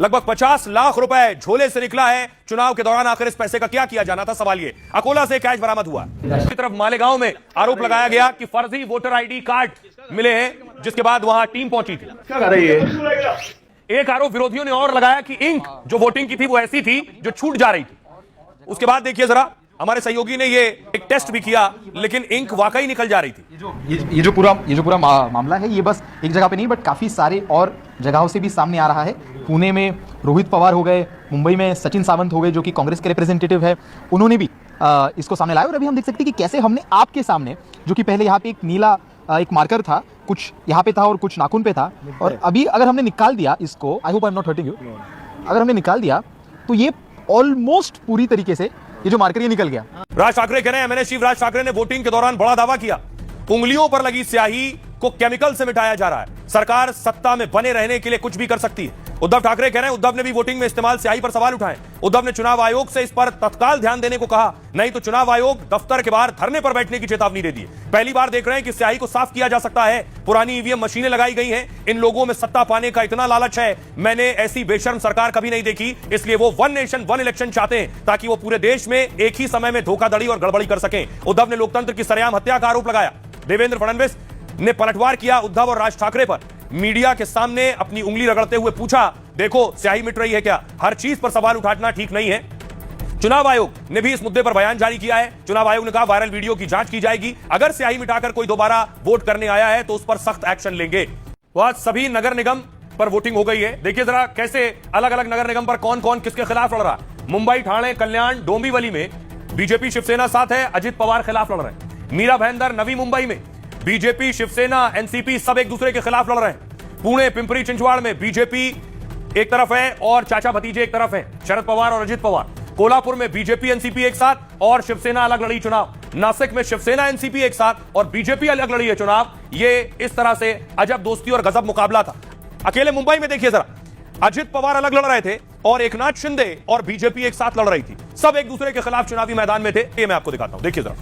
लगभग 50 लाख रुपए झोले से निकला है चुनाव के दौरान। आखिर इस पैसे का क्या किया जाना था, सवाल ये। अकोला से कैश बरामद हुआ। दूसरी तरफ मालेगांव में आरोप लगाया गया कि फर्जी वोटर आईडी कार्ड मिले हैं, जिसके बाद वहां टीम पहुंची थी। क्या कर रही है? एक आरोप विरोधियों ने और लगाया कि इंक जो वोटिंग की थी वो ऐसी थी जो छूट जा रही थी। उसके बाद देखिए जरा, हमारे सहयोगी ने ये एक टेस्ट भी किया, लेकिन इंक वाकई निकल जा रही थी। ये जो पूरा मामला है, ये बस एक जगह पे नहीं बट काफ़ी सारे और जगहों से भी सामने आ रहा है। पुणे में रोहित पवार हो गए, मुंबई में सचिन सावंत हो गए जो कि कांग्रेस के रिप्रेजेंटेटिव है, उन्होंने भी इसको सामने लाया। और अभी हम देख सकते हैं कि कैसे हमने आपके सामने, जो कि पहले यहाँ पे एक नीला एक मार्कर था, कुछ यहाँ पे था और कुछ नाखून पे था, और अभी अगर हमने निकाल दिया इसको, I hope I am not hurting you, अगर हमने निकाल दिया तो ये ऑलमोस्ट पूरी तरीके से ये जो मार्कर ये निकल गया। राज ठाकरे कह रहे हैं, एमएनए चीफ राज ठाकरे ने वोटिंग के दौरान बड़ा दावा किया, उंगलियों पर लगी स्याही को केमिकल से मिटाया जा रहा है, सरकार सत्ता में बने रहने के लिए कुछ भी कर सकती है। उद्धव ठाकरे कह रहे हैं, उद्धव ने भी वोटिंग में इस्तेमाल स्याही पर सवाल उठाए। उद्धव ने चुनाव आयोग से इस पर तत्काल ध्यान देने को कहा, नहीं तो चुनाव आयोग दफ्तर के बाहर धरने पर बैठने की चेतावनी दे दी। पहली बार देख रहे हैं कि स्याही को साफ किया जा सकता है। पुरानी ईवीएम मशीनें लगाई गई हैं, इन लोगों में सत्ता पाने का इतना लालच है, मैंने ऐसी बेशर्म सरकार कभी नहीं देखी। इसलिए वो वन नेशन वन इलेक्शन चाहते हैं, ताकि वो पूरे देश में एक ही समय में धोखाधड़ी और गड़बड़ी कर सकें। उद्धव ने लोकतंत्र की सरेआम हत्या का आरोप लगाया। देवेंद्र फडणवीस ने पलटवार किया उद्धव और राज ठाकरे पर। मीडिया के सामने अपनी उंगली रगड़ते हुए पूछा, देखो स्याही मिट रही है क्या? हर चीज पर सवाल उठाना ठीक नहीं है। चुनाव आयोग ने भी इस मुद्दे पर बयान जारी किया है। चुनाव आयोग ने कहा, वायरल वीडियो की जांच की जाएगी, अगर स्याही मिटाकर कोई दोबारा वोट करने आया है तो उस पर सख्त एक्शन लेंगे। तो आज सभी नगर निगम पर वोटिंग हो गई है। देखिए जरा कैसे अलग अलग नगर निगम पर कौन कौन किसके खिलाफ लड़ रहा है। मुंबई, ठाणे, कल्याण, डोंबिवली में बीजेपी शिवसेना साथ है, अजित पवार खिलाफ लड़ रहे हैं। मीरा भाईंदर, नवी मुंबई में बीजेपी, शिवसेना, एनसीपी सब एक दूसरे के खिलाफ लड़ रहे हैं। पुणे, पिंपरी चिंचवाड़ में बीजेपी एक तरफ है और चाचा भतीजे एक तरफ है, शरद पवार और अजित पवार। कोल्हापुर में बीजेपी, एनसीपी एक साथ और शिवसेना अलग लड़ी चुनाव। नासिक में शिवसेना, एनसीपी एक साथ और बीजेपी अलग लड़ी है चुनाव। ये इस तरह से अजब दोस्ती और गजब मुकाबला था। अकेले मुंबई में देखिए जरा, अजित पवार अलग लड़ रहे थे और एकनाथ शिंदे और बीजेपी एक साथ लड़ रही थी। सब एक दूसरे के खिलाफ चुनावी मैदान में थे। ये मैं आपको दिखाता हूं, देखिए जरा।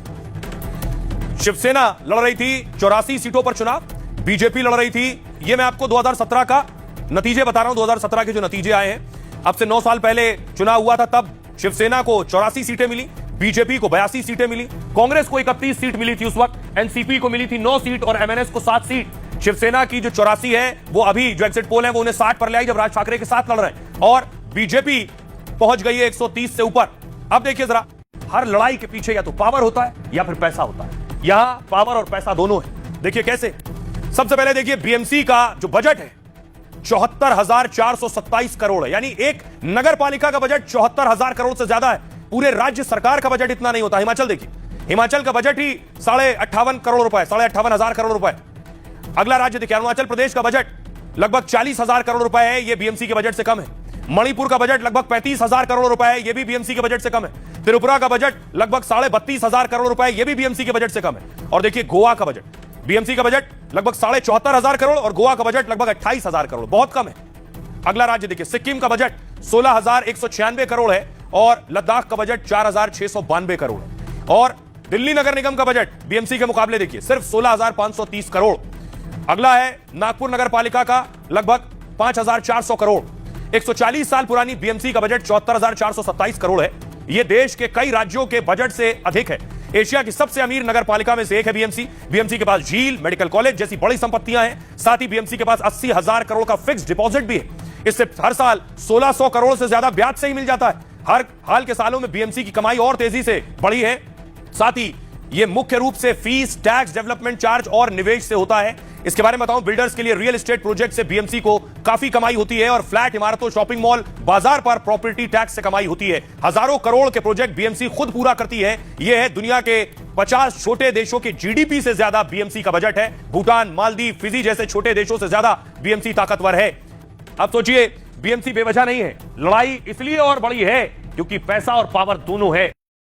शिवसेना लड़ रही थी 84 सीटों पर चुनाव, बीजेपी लड़ रही थी, ये मैं आपको 2017 का नतीजे बता रहा हूं, 2017 के जो नतीजे आए हैं। अब से 9 साल पहले चुनाव हुआ था, तब शिवसेना को 84 सीटें मिली, बीजेपी को 82 सीटें मिली, कांग्रेस को 31 सीट मिली थी उस वक्त, एनसीपी को मिली थी 9 सीट और एमएनएस को 7 सीट। शिवसेना की जो 84 है वो अभी जो एग्जिट पोल है वो उन्हें 60 पर ले आई, जब राज ठाकरे के साथ लड़ रहे हैं, और बीजेपी पहुंच गई है 130 से ऊपर। अब देखिए जरा, हर लड़ाई के पीछे या तो पावर होता है या फिर पैसा होता है। यहां पावर और पैसा दोनों है। देखिए कैसे। सबसे पहले देखिए, बीएमसी का जो बजट है 74,427 करोड़ है, यानी एक नगर पालिका का बजट 74,000 करोड़ से ज्यादा है। पूरे राज्य सरकार का बजट इतना नहीं होता। हिमाचल देखिए, हिमाचल का बजट ही 58.5 करोड़ रुपए, 58,500 करोड़ रुपए। अगला राज्य देखिए, अरुणाचल प्रदेश का बजट लगभग 40,000 करोड़ रुपए है, यह बीएमसी के बजट से कम है। मणिपुर का बजट लगभग 35,000 करोड़ रुपए है, यह भी बीएमसी के बजट से कम है। त्रिपुरा का बजट लगभग 32,500 करोड़ रुपए, यह भी बीएमसी के बजट से कम है। और देखिए गोवा का बजट, बीएमसी का बजट लगभग 74,500 करोड़ और गोवा का बजट लगभग 28,000 करोड़, बहुत कम है। अगला राज्य देखिए, सिक्किम का बजट 16,196 करोड़ है और लद्दाख का बजट 4,692 करोड़ है। और दिल्ली नगर निगम का बजट बीएमसी के मुकाबले देखिए सिर्फ 16,530 करोड़। अगला है नागपुर नगर पालिका का लगभग 5,400 करोड़। 140 साल पुरानी बीएमसी का बजट 74,427 करोड़ है। यह देश के कई राज्यों के बजट से अधिक है। एशिया की सबसे अमीर नगर पालिका में से एक है बीएमसी। बीएमसी के पास झील, मेडिकल कॉलेज जैसी बड़ी संपत्तियां हैं। साथ ही बीएमसी के पास 80,000 करोड़ का फिक्स डिपॉजिट भी है। इससे हर साल 1,600 करोड़ से ज्यादा ब्याज से ही मिल जाता है। हर हाल के सालों में बीएमसी की कमाई और तेजी से बढ़ी है। साथ ही यह मुख्य रूप से फीस, टैक्स, डेवलपमेंट चार्ज और निवेश से होता है। इसके बारे में बताऊं, बिल्डर्स के लिए रियल एस्टेट प्रोजेक्ट से बीएमसी को काफी कमाई होती है और फ्लैट, इमारतों, शॉपिंग मॉल, बाजार पर प्रॉपर्टी टैक्स से कमाई होती है। हजारों करोड़ के प्रोजेक्ट बीएमसी खुद पूरा करती है। यह है दुनिया के 50 छोटे देशों के जीडीपी से ज्यादा बीएमसी का बजट है। भूटान, मालदीव, फिजी जैसे छोटे देशों से ज्यादा बीएमसी ताकतवर है। अब सोचिए, बीएमसी बेवजह नहीं है, लड़ाई इसलिए और बड़ी है क्योंकि पैसा और पावर दोनों है।